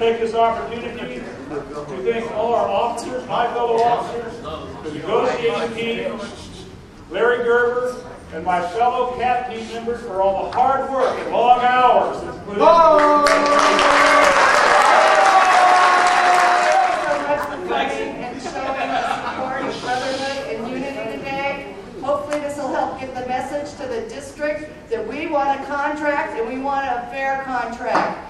take this opportunity to thank all our officers, my fellow officers, the negotiating team, Larry Gerber, and my fellow CAT team members for all the hard work and long hours that's put and showing support of brotherhood and unity today. Hopefully this will help get the message to the district that we want a contract and we want a fair contract.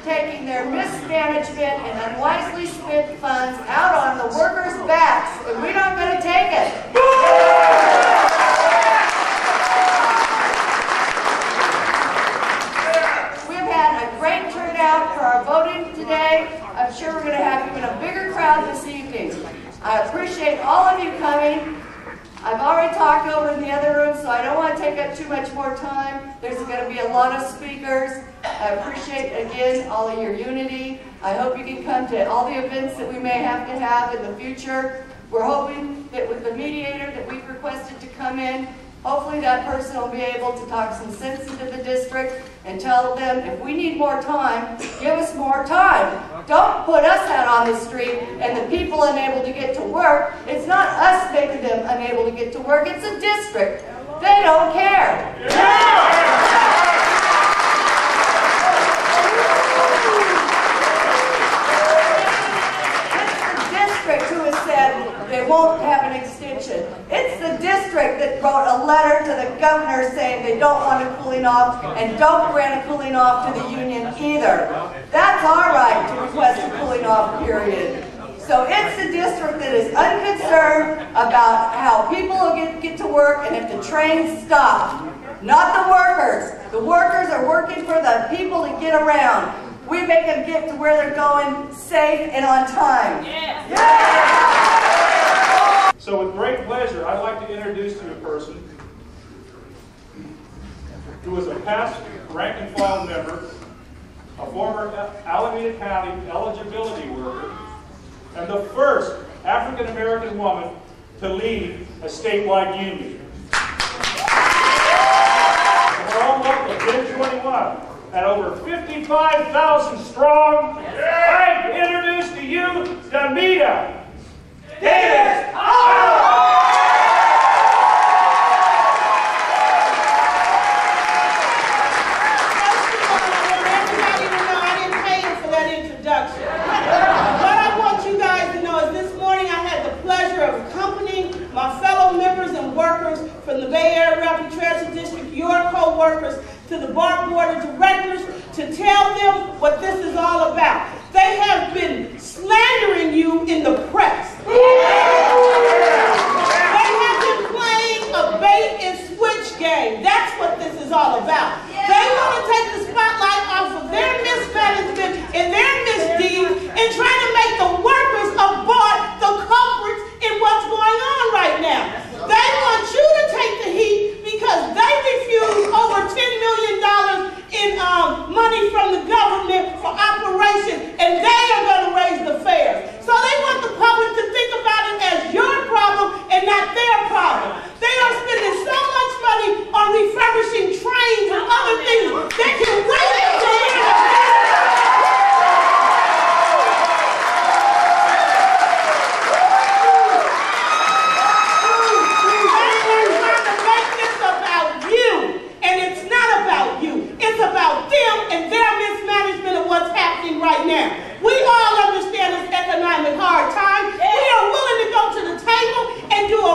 Taking their mismanagement and unwisely spent funds out on the workers' backs, and we're not going to take it. We've had a great turnout for our voting today. I'm sure we're going to have even a bigger crowd this evening. I appreciate all of you coming. I've already talked over in the other room, so I don't want to take up too much more time. There's going to be a lot of speakers. I appreciate, again, all of your unity. I hope you can come to all the events that we may have to have in the future. We're hoping that with the mediator that we've requested to come in, hopefully that person will be able to talk some sense into the district and tell them if we need more time, give us more time. Don't put us out on the street and the people unable to get to work. It's not us making them unable to get to work, it's the district. They don't care. Who has said they won't have an extension. It's the district that wrote a letter to the governor saying they don't want a cooling off and don't grant a cooling off to the union either. That's our right to request a cooling off period. So it's the district that is unconcerned about how people will get to work and if the trains stop. Not the workers. The workers are working for the people to get around. We make them get to where they're going safe and on time. Yes. Yeah. So with great pleasure, I'd like to introduce to you a person who is a past rank and file member, a former Alameda County eligibility worker, and the first African American woman to lead a statewide union. We're all local, 1021. At over 55,000 strong, I introduce to you Damita Davis. Everybody to know I didn't pay you for that introduction. What I want you guys to know is this morning I had the pleasure of accompanying my fellow members and workers from the Bay Area Rapid Transit District, your co-workers, to the BART Board of Directors to tell them what this is all about. They have been slandering you in the press. They have been playing a bait and switch game. That's what this is all about. They want to take the spotlight off of their mismanagement and their misdeeds and try to make the workers of BART the culprits in what's going on right now. They want you to take the heat because they refused over $10 million in money from the government for operation, and they are going to raise the fares. So they want the public to think about it as your problem and not their problem. They are spending so much money on refurbishing trains and other things that can wait until it's about them and their mismanagement of what's happening right now. We all understand this economic hard time. We are willing to go to the table and do a